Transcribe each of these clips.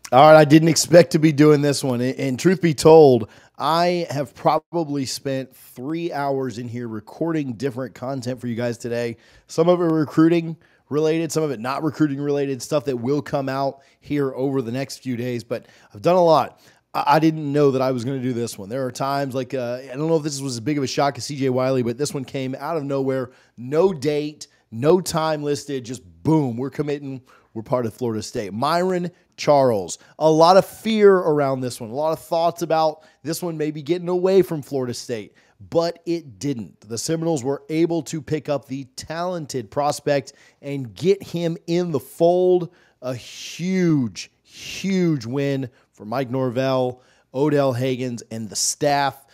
All right, I didn't expect to be doing this one. And truth be told, I have probably spent 3 hours in here recording different content for you guys today. Some of it recruiting related, some of it not recruiting related, stuff that will come out here over the next few days. But I've done a lot. I didn't know that I was going to do this one. There are times like, I don't know if this was as big of a shock as CJ Wiley, but this one came out of nowhere. No date, no time listed, just boom, we're committing. We're part of Florida State. Myron Charles. A lot of fear around this one. A lot of thoughts about this one maybe getting away from Florida State, but it didn't. The Seminoles were able to pick up the talented prospect and get him in the fold. A huge, huge win for Mike Norvell, Odell Hagens, and the staff.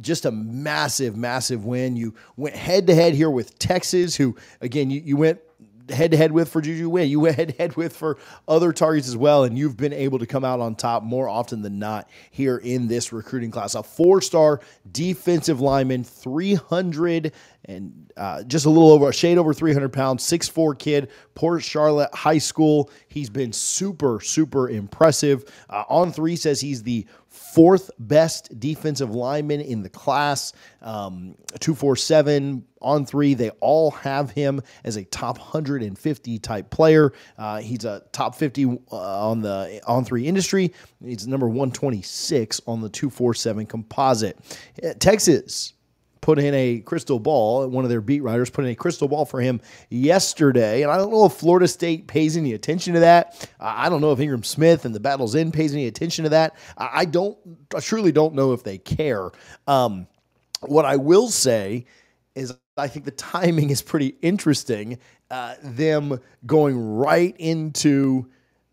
Just a massive, massive win. You went head-to-head here with Texas, who, again, you went head-to-head with for Juju Wynn. You went head-to-head with for other targets as well, and you've been able to come out on top more often than not here in this recruiting class. A four-star defensive lineman, 300 and just a little over, a shade over 300 pounds, 6'4" kid, Port Charlotte High School. He's been super, super impressive. On3 says he's the fourth best defensive lineman in the class. 247 On3. They all have him as a top 150 type player. He's a top 50 on the On3 industry. He's number 126 on the 247 composite. Texas put in a crystal ball. One of their beat writers put in a crystal ball for him yesterday. And I don't know if Florida State pays any attention to that. I don't know if Ingram Smith and the Battle's End pays any attention to that. I truly don't know if they care. What I will say is I think the timing is pretty interesting. Them going right into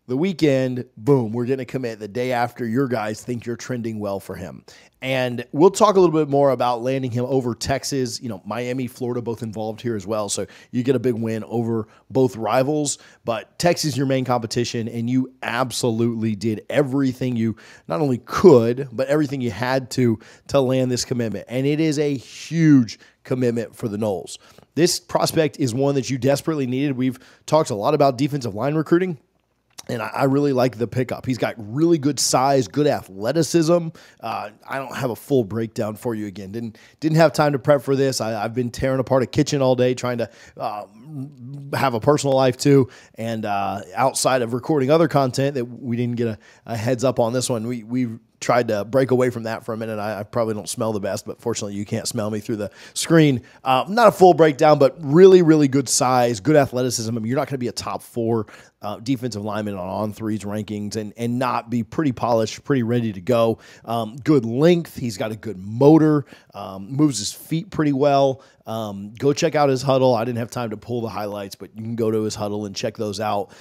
the weekend, boom, we're going to commit the day after your guys think you're trending well for him. And we'll talk a little bit more about landing him over Texas, Miami, Florida, both involved here as well. So you get a big win over both rivals, but Texas is your main competition, and you absolutely did everything you not only could, but everything you had to land this commitment. And it is a huge commitment for the Noles. This prospect is one that you desperately needed. We've talked a lot about defensive line recruiting, and I really like the pickup. He's got really good size, good athleticism. I don't have a full breakdown for you again. Didn't have time to prep for this. I've been tearing apart a kitchen all day trying to have a personal life too. And outside of recording other content that we didn't get a heads up on this one, we tried to break away from that for a minute. I probably don't smell the best, but fortunately you can't smell me through the screen. Not a full breakdown, but really, really good size, good athleticism. I mean, you're not going to be a top 4 defensive lineman on On3's rankings and not be pretty polished, pretty ready to go. Good length. He's got a good motor, moves his feet pretty well. Go check out his huddle. I didn't have time to pull the highlights, but you can go to his huddle and check those out.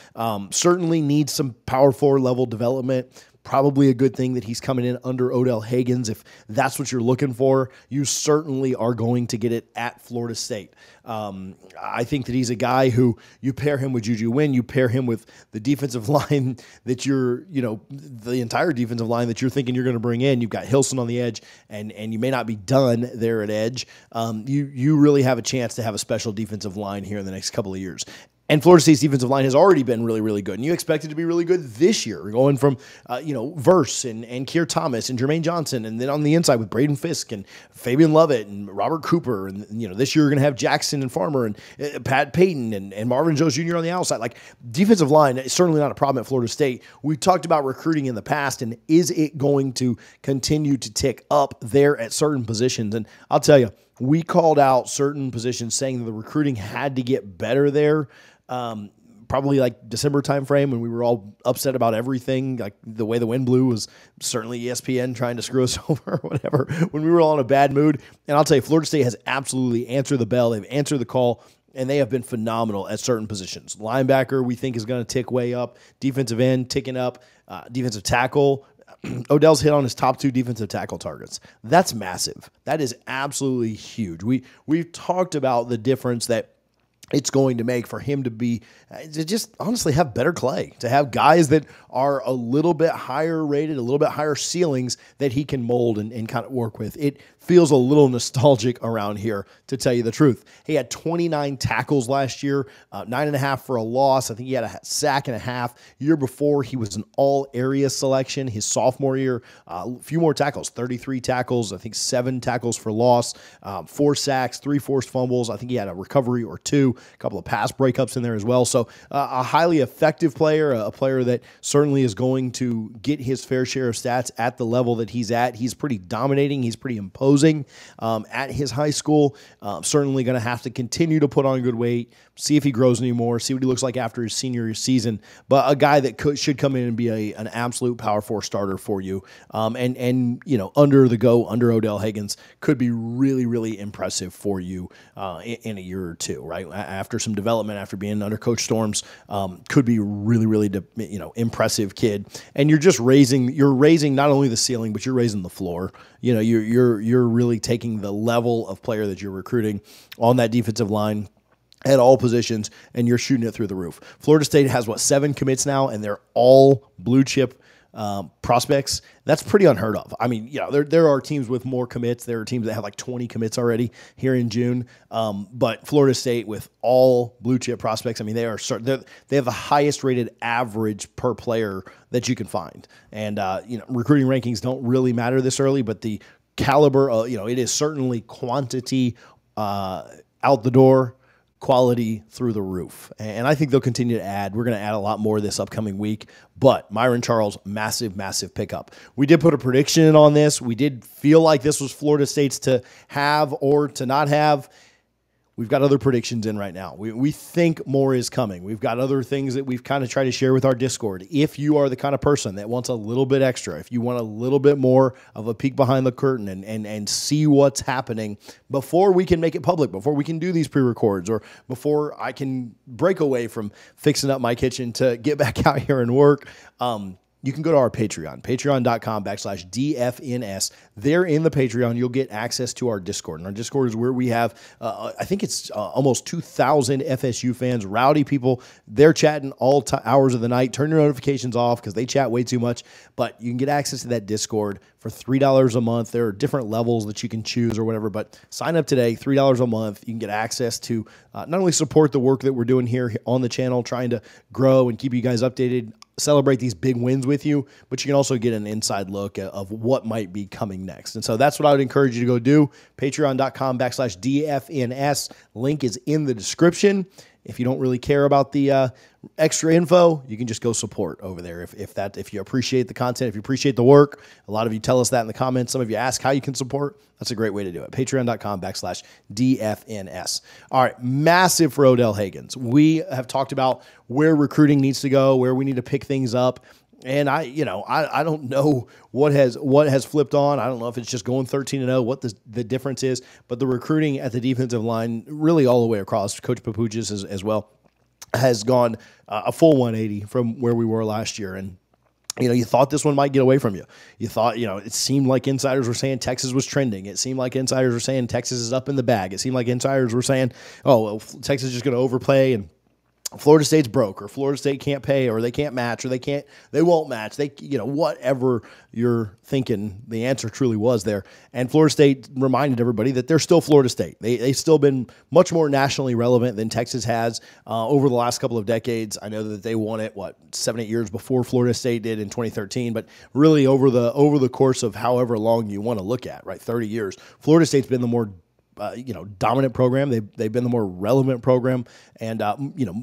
Certainly needs some power 4 level development. Probably a good thing that he's coming in under Odell Hagens. If that's what you're looking for, you certainly are going to get it at Florida State. I think that he's a guy who you pair him with Juju Wynn, you pair him with the defensive line that the entire defensive line that you're thinking you're going to bring in. You've got Hilson on the edge, and you may not be done there at edge. You really have a chance to have a special defensive line here in the next couple of years. And Florida State's defensive line has already been really, really good. And you expect it to be really good this year, going from, Verse and Keir Thomas and Jermaine Johnson. And then on the inside with Braden Fisk and Fabian Lovett and Robert Cooper. And, this year you're going to have Jackson and Farmer and Pat Payton and Marvin Jones Jr. on the outside. Like, defensive line is certainly not a problem at Florida State. We talked about recruiting in the past, and is it going to continue to tick up there at certain positions? And I'll tell you, we called out certain positions saying that the recruiting had to get better there. Probably like December timeframe when we were all upset about everything, like the way the wind blew was certainly ESPN trying to screw us over or whatever, when we were all in a bad mood. And I'll tell you, Florida State has absolutely answered the bell. They've answered the call, and they have been phenomenal at certain positions. Linebacker, we think, is going to tick way up. Defensive end, ticking up. Defensive tackle, Odell's hit on his top 2 defensive tackle targets. That's massive. That is absolutely huge. We've talked about the difference that it's going to make for him to just honestly have better clay, to have guys that are a little bit higher rated, a little bit higher ceilings that he can mold and kind of work with. It feels a little nostalgic around here, to tell you the truth. He had 29 tackles last year, 9.5 for a loss. I think he had a sack and a half. Year before, he was an all-area selection. His sophomore year, a few more tackles, 33 tackles, I think 7 tackles for loss, 4 sacks, 3 forced fumbles. I think he had a recovery or 2, a couple of pass breakups in there as well. So a highly effective player, a player that certainly is going to get his fair share of stats at the level that he's at. He's pretty dominating. He's pretty imposing at his high school. Certainly going to have to continue to put on good weight, see if he grows anymore, see what he looks like after his senior season. But a guy that should come in and be an absolute Power 4 starter for you. And under Odell Higgins could be really, really impressive for you in a year or two, right? After some development, after being under Coach Storms, could be really, really, impressive kid. And you're raising not only the ceiling, but you're raising the floor. You're really taking the level of player that you're recruiting on that defensive line at all positions, and you're shooting it through the roof. Florida State has 7 commits now, and they're all blue chip prospects. That's pretty unheard of. I mean, there are teams with more commits. There are teams that have like 20 commits already here in June. But Florida State with all blue chip prospects, I mean, they have the highest rated average per player that you can find. And recruiting rankings don't really matter this early, but the caliber, it is certainly quantity out the door, quality through the roof. And I think they'll continue to add. We're going to add a lot more this upcoming week. But Myron Charles, massive, massive pickup. We did put a prediction on this. We did feel like this was Florida State's to have or to not have. We've got other predictions in right now. We think more is coming. We've got other things that we've kind of tried to share with our Discord. If you are the kind of person that wants a little bit extra, if you want a little bit more of a peek behind the curtain and see what's happening before we can make it public, before we can do these pre-records, or before I can break away from fixing up my kitchen to get back out here and work, you can go to our Patreon, patreon.com/DFNS. There in the Patreon, you'll get access to our Discord. And our Discord is where we have, I think it's almost 2,000 FSU fans, rowdy people. They're chatting all hours of the night. Turn your notifications off because they chat way too much. But you can get access to that Discord for $3 a month. There are different levels that you can choose or whatever. But sign up today, $3 a month. You can get access to not only support the work that we're doing here on the channel, trying to grow and keep you guys updated, celebrate these big wins with you, but you can also get an inside look of what might be coming next. And so that's what I would encourage you to go do. Patreon.com/DFNS. Link is in the description. If you don't really care about the extra info, you can just go support over there. If you appreciate the content, if you appreciate the work, a lot of you tell us that in the comments. Some of you ask how you can support. That's a great way to do it. Patreon.com/DFNS. All right, massive for Odell Higgins. We have talked about where recruiting needs to go, where we need to pick things up. And I don't know what has flipped on. I don't know if it's just going 13-0, what the difference is, but the recruiting at the defensive line, really all the way across, Coach Papuchis as well, has gone a full 180 from where we were last year. And you thought this one might get away from you. You thought, it seemed like insiders were saying Texas was trending. It seemed like insiders were saying Texas is up in the bag. It seemed like insiders were saying, oh, well, Texas is just going to overplay and Florida State's broke, or Florida State can't pay, or they can't match, or they won't match. Whatever you're thinking, the answer truly was there. And Florida State reminded everybody that they're still Florida State. They've still been much more nationally relevant than Texas has over the last couple of decades. I know that they won it, 7-8 years before Florida State did in 2013, but really over the course of however long you want to look at, right, 30 years, Florida State's been the more dominant program. They've been the more relevant program. And,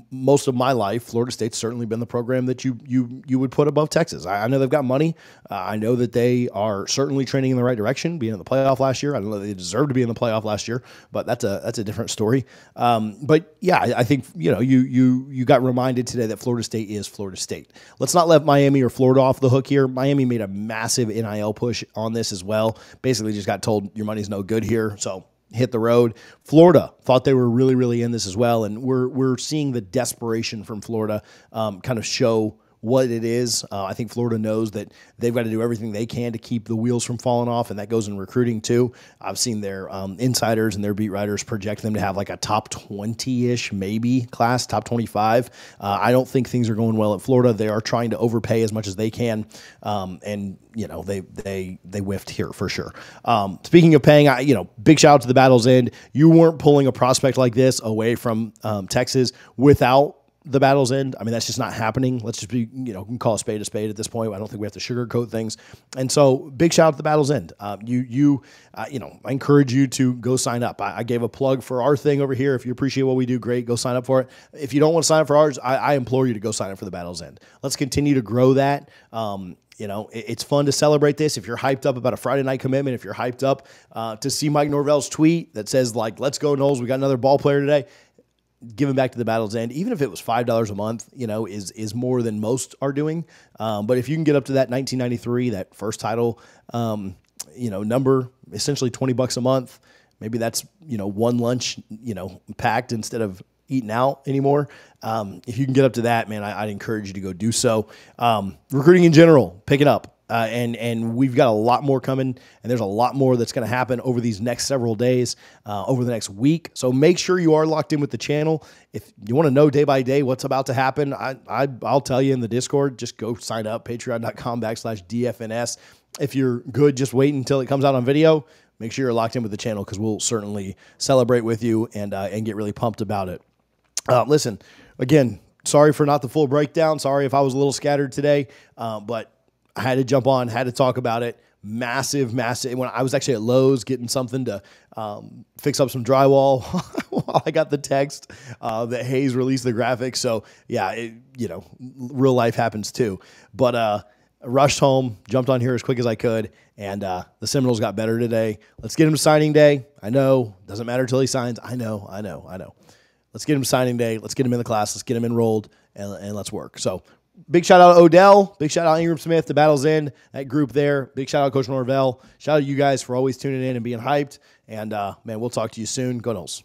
most of my life, Florida State's certainly been the program that you would put above Texas. I know they've got money. I know that they are certainly trending in the right direction, being in the playoff last year. I don't know that they deserve to be in the playoff last year, but that's a different story. But yeah, I think, you got reminded today that Florida State is Florida State. Let's not let Miami or Florida off the hook here. Miami made a massive NIL push on this as well. Basically just got told your money's no good here. So hit the road. Florida thought they were really, really in this as well, and we're seeing the desperation from Florida kind of show what it is. I think Florida knows that they've got to do everything they can to keep the wheels from falling off, and that goes in recruiting too. I've seen their insiders and their beat writers project them to have like a top 20-ish maybe class, top 25. I don't think things are going well at Florida. They are trying to overpay as much as they can, and they whiffed here for sure. Speaking of paying, big shout out to the Battle's End. You weren't pulling a prospect like this away from Texas without the Battle's End. I mean, that's just not happening. Let's just be, we can call a spade at this point. I don't think we have to sugarcoat things. And so big shout out to the Battle's End. I encourage you to go sign up. I gave a plug for our thing over here. If you appreciate what we do, great, go sign up for it. If you don't want to sign up for ours, I implore you to go sign up for the Battle's End. Let's continue to grow that. It's fun to celebrate this. If you're hyped up about a Friday night commitment, if you're hyped up to see Mike Norvell's tweet that says, like, let's go Noles, we got another ball player today, giving back to the Battle's End, even if it was $5 a month, is more than most are doing. But if you can get up to that 1993, that first title, number, essentially $20 a month, maybe that's, one lunch, packed instead of eating out anymore. If you can get up to that, man, I'd encourage you to go do so. Recruiting in general, pick it up. And we've got a lot more coming, and there's a lot more that's going to happen over these next several days, over the next week. So make sure you are locked in with the channel. If you want to know day by day what's about to happen, I'll tell you in the Discord. Just go sign up, patreon.com/DFNS. If you're good, just wait until it comes out on video. Make sure you're locked in with the channel, because we'll certainly celebrate with you and get really pumped about it. Listen, again, sorry for not the full breakdown. Sorry if I was a little scattered today, but I had to jump on, had to talk about it. Massive. When I was actually at Lowe's getting something to fix up some drywall while I got the text that Hayes released the graphics. So yeah, real life happens too. But I rushed home, jumped on here as quick as I could, and the Seminoles got better today. Let's get him to signing day. I know, doesn't matter until he signs. I know. Let's get him to signing day. Let's get him in the class. Let's get him enrolled, and let's work. So big shout out to Odell. Big shout out to Ingram Smith, the Battle's End, that group there. Big shout out to Coach Norvell. Shout out to you guys for always tuning in and being hyped. And, man, we'll talk to you soon. Go Noles.